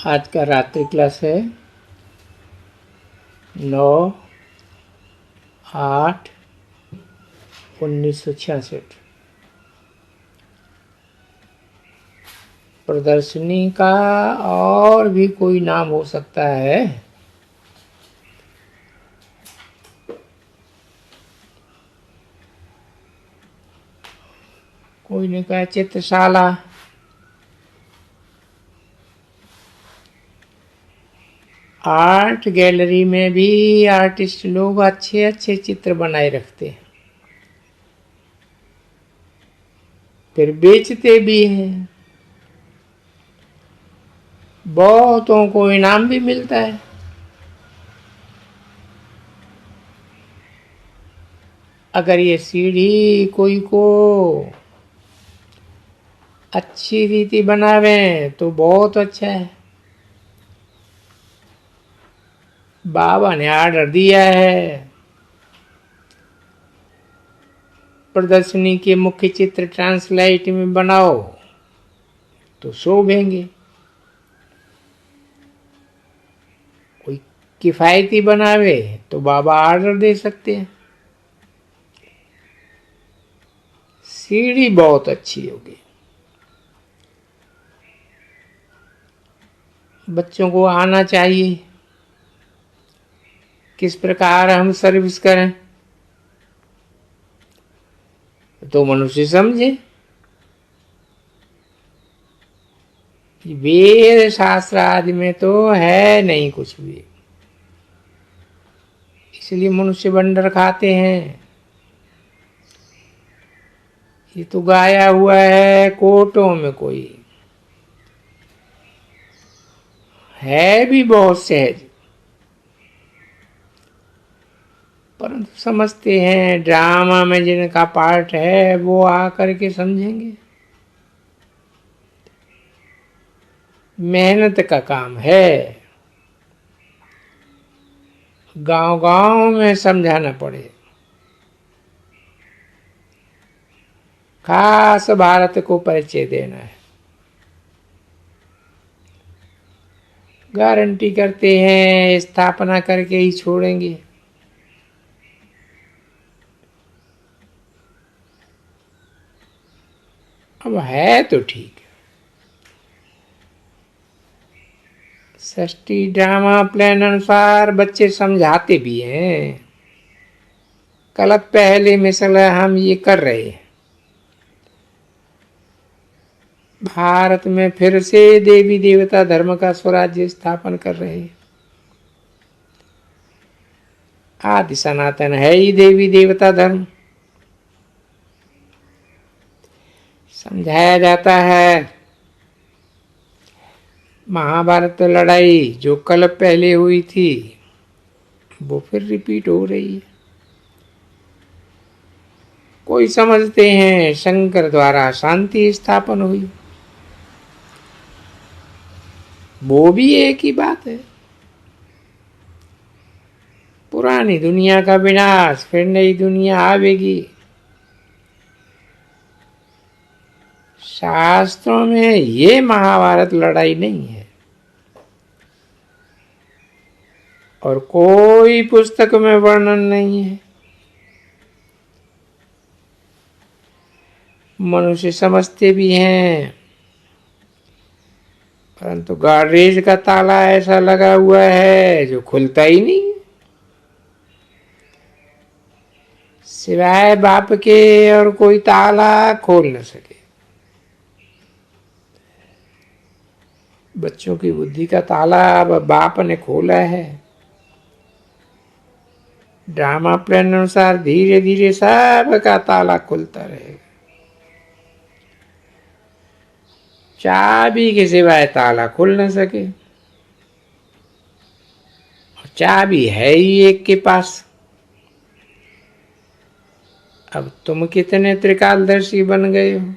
आज का रात्रि क्लास है 9/8/1966। प्रदर्शनी का और भी कोई नाम हो सकता है। कोई ने कहा चित्रशाला। आर्ट गैलरी में भी आर्टिस्ट लोग अच्छे अच्छे चित्र बनाए रखते हैं, फिर बेचते भी हैं। बहुतों को इनाम भी मिलता है। अगर ये सीढ़ी कोई को अच्छी रीति बनावे तो बहुत अच्छा है। बाबा ने आर्डर दिया है, प्रदर्शनी के मुख्य चित्र ट्रांसलाइट में बनाओ तो शोभेंगे। कोई किफायती बनावे तो बाबा आर्डर दे सकते हैं। सीढ़ी बहुत अच्छी होगी। बच्चों को आना चाहिए किस प्रकार हम सर्विस करें तो मनुष्य समझे। वेद शास्त्र आदि में तो है नहीं कुछ भी, इसलिए मनुष्य बंदर खाते हैं। ये तो गाया हुआ है कोटों में, कोई है भी बहुत सहज, परंतु समझते हैं ड्रामा में जिनका पार्ट है वो आकर के समझेंगे। मेहनत का काम है, गांव गांव में समझाना पड़े। खास भारत को परिचय देना है। गारंटी करते हैं स्थापना करके ही छोड़ेंगे। अब है तो ठीक। षष्ठी ड्रामा प्लान अनुसार बच्चे समझाते भी हैं। कल पहले मिसल हम ये कर रहे हैं, भारत में फिर से देवी देवता धर्म का स्वराज्य स्थापन कर रहे हैं। आदि सनातन है ही देवी देवता धर्म। समझाया जाता है महाभारत लड़ाई जो कल पहले हुई थी वो फिर रिपीट हो रही है। कोई समझते हैं शंकर द्वारा शांति स्थापन हुई, वो भी एक ही बात है। पुरानी दुनिया का विनाश, फिर नई दुनिया आवेगी। शास्त्रों में ये महाभारत लड़ाई नहीं है और कोई पुस्तक में वर्णन नहीं है। मनुष्य समझते भी हैं, परंतु गॉडरेज का ताला ऐसा लगा हुआ है जो खुलता ही नहीं, सिवाय बाप के और कोई ताला खोल न सके। बच्चों की बुद्धि का ताला अब बाप ने खोला है। ड्रामा प्लान अनुसार धीरे धीरे सब का ताला खुलता रहेगा। चाबी के सिवाय ताला खुल न सके, और चाबी है ही एक के पास। अब तुम कितने त्रिकालदर्शी बन गए हो।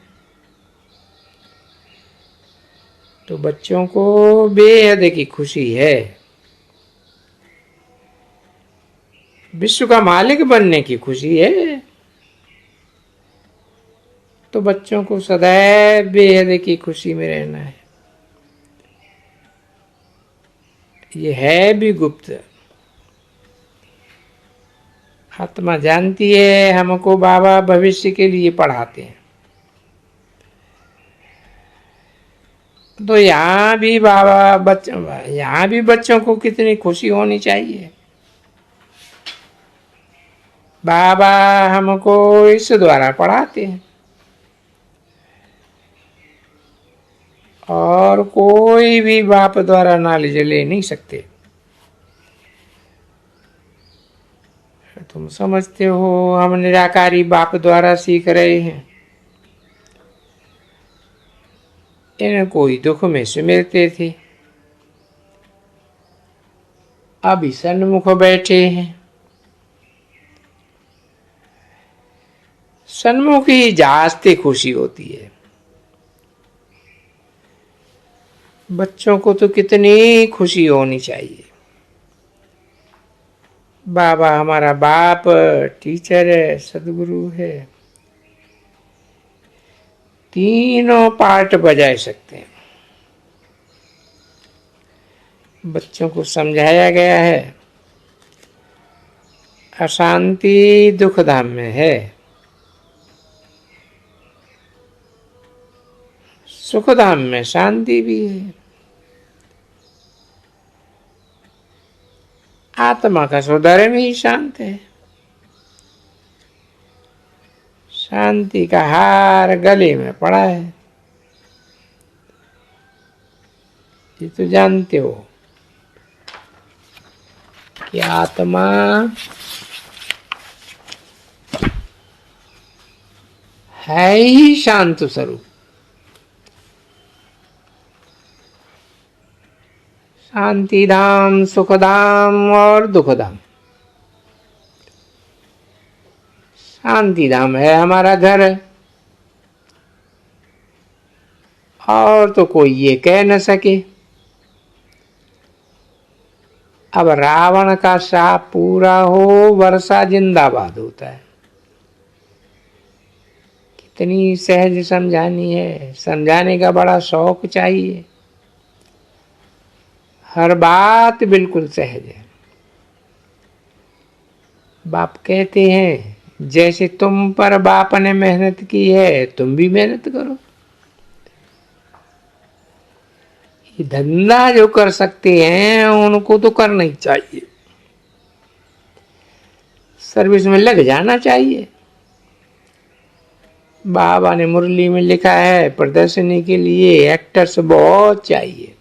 तो बच्चों को बेहद की खुशी है। विश्व का मालिक बनने की खुशी है। तो बच्चों को सदैव बेहद की खुशी में रहना है। ये है भी गुप्त। आत्मा जानती है हमको बाबा भविष्य के लिए पढ़ाते हैं। तो यहाँ भी यहाँ भी बच्चों को कितनी खुशी होनी चाहिए। बाबा हमको इस द्वारा पढ़ाते हैं और कोई भी बाप द्वारा नॉलेज ले नहीं सकते। तुम समझते हो हम निराकारी बाप द्वारा सीख रहे हैं। इन्हें कोई दुख में सिमरते थे, अभी सन्मुख बैठे हैं। सन्मुख ही जास्ती खुशी होती है। बच्चों को तो कितनी खुशी होनी चाहिए। बाबा हमारा बाप टीचर है, सदगुरु है, तीनों पार्ट बजा सकते हैं। बच्चों को समझाया गया है अशांति दुख धाम में है, सुख धाम में शांति भी है। आत्मा का स्वधर्म ही शांत है। शांति का हार गले में पड़ा है, ये तो जानते हो कि आत्मा है ही शांत स्वरूप। शांति धाम, सुख धाम और दुख धाम। शांति धाम है हमारा घर, और तो कोई ये कह न सके। अब रावण का शाप पूरा हो, वर्षा जिंदाबाद होता है। कितनी सहज समझानी है, समझाने का बड़ा शौक चाहिए। हर बात बिल्कुल सहज है। बाप कहते हैं जैसे तुम पर बाप ने मेहनत की है, तुम भी मेहनत करो। ये धंधा जो कर सकते हैं उनको तो करना ही चाहिए, सर्विस में लग जाना चाहिए। बाबा ने मुरली में लिखा है प्रदर्शनी के लिए एक्टर्स बहुत चाहिए।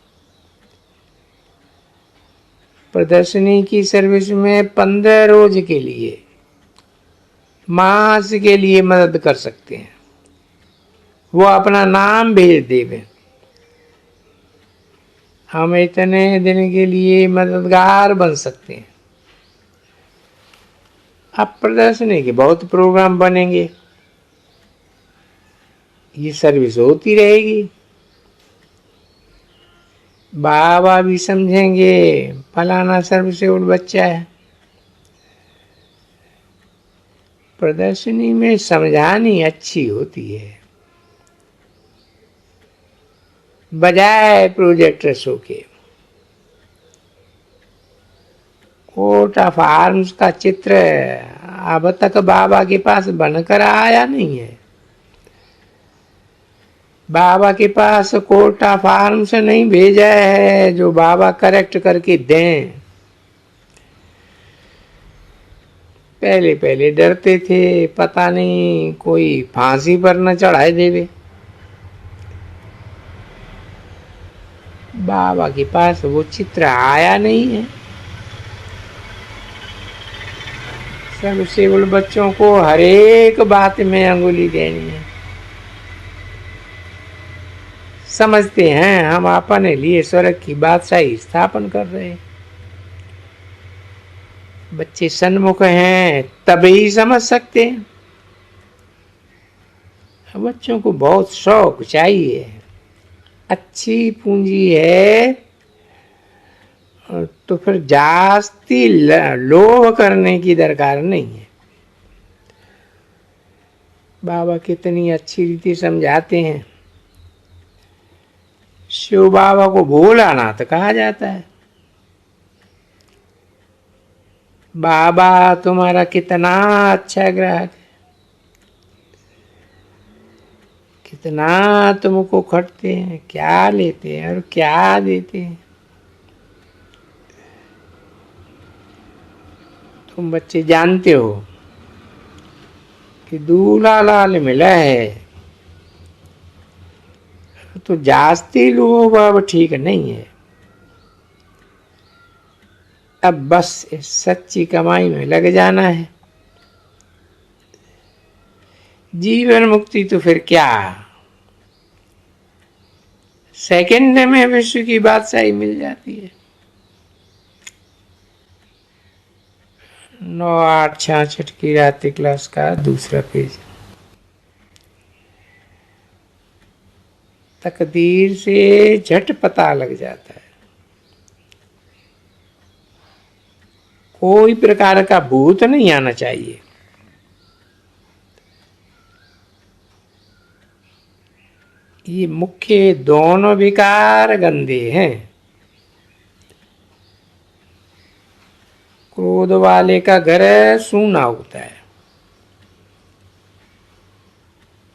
प्रदर्शनी की सर्विस में 15 रोज के लिए, मास के लिए मदद कर सकते हैं। वो अपना नाम भेज देवे, हम इतने दिन के लिए मददगार बन सकते हैं। अब प्रदर्शनी के बहुत प्रोग्राम बनेंगे, ये सर्विस होती रहेगी। बाबा भी समझेंगे फलाना सर्विसेबल बच्चा है। प्रदर्शनी में समझानी अच्छी होती है, बजाय प्रोजेक्टर शो के। कोर्ट ऑफ आर्म्स का चित्र अब तक बाबा के पास बनकर आया नहीं है। बाबा के पास कोर्ट ऑफ आर्म्स नहीं भेजा है जो बाबा करेक्ट करके दें। पहले पहले डरते थे, पता नहीं कोई फांसी पर न चढ़ाए देवे। बाबा के पास वो चित्र आया नहीं है। सर्विसेबल बच्चों को हर एक बात में अंगुली देनी है। समझते हैं हम अपने लिए स्वर्ग की बादशाही स्थापन कर रहे हैं। बच्चे सन्मुख हैं तभी समझ सकते हैं। बच्चों को बहुत शौक चाहिए, अच्छी पूंजी है, तो फिर जास्ती लोभ करने की दरकार नहीं है। बाबा कितनी अच्छी रीति समझाते हैं। शिव बाबा को भोलानाथ कहा जाता है। बाबा तुम्हारा कितना अच्छा ग्राहक है, कितना तुमको खटते हैं, क्या लेते हैं और क्या देते हैं। तुम बच्चे जानते हो कि दूल्हा लाल मिला है तो जास्ती लोग अब ठीक नहीं है। अब बस इस सच्ची कमाई में लग जाना है। जीवन मुक्ति तो फिर क्या, सेकंड में विश्व की बादशाही मिल जाती है। 9/8/66 की रात्रि क्लास का दूसरा पेज। तकदीर से झट पता लग जाता है, कोई प्रकार का भूत नहीं आना चाहिए। ये मुख्य दोनों विकार गंदे हैं। क्रोध वाले का घर सूना होता है,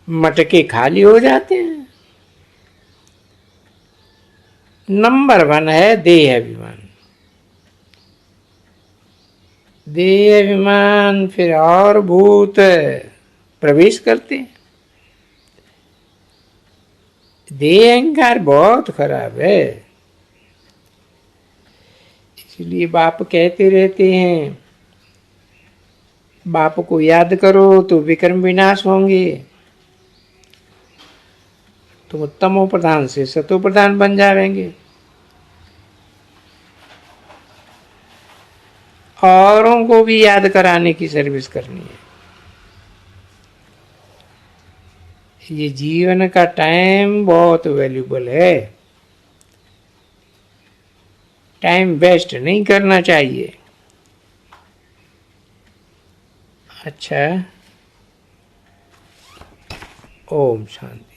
मटके खाली हो जाते हैं। नंबर 1 है देह अभिमान। देह अभिमान फिर और भूत प्रवेश करते हैं। देह अहंकार बहुत खराब है, इसलिए बाप कहते रहते हैं बाप को याद करो तो विक्रम विनाश होंगे। तुम तमो प्रधान से सतो प्रधान बन जाएंगे। औरों को भी याद कराने की सर्विस करनी है। ये जीवन का टाइम बहुत वैल्यूबल है, टाइम वेस्ट नहीं करना चाहिए। अच्छा, ओम शांति।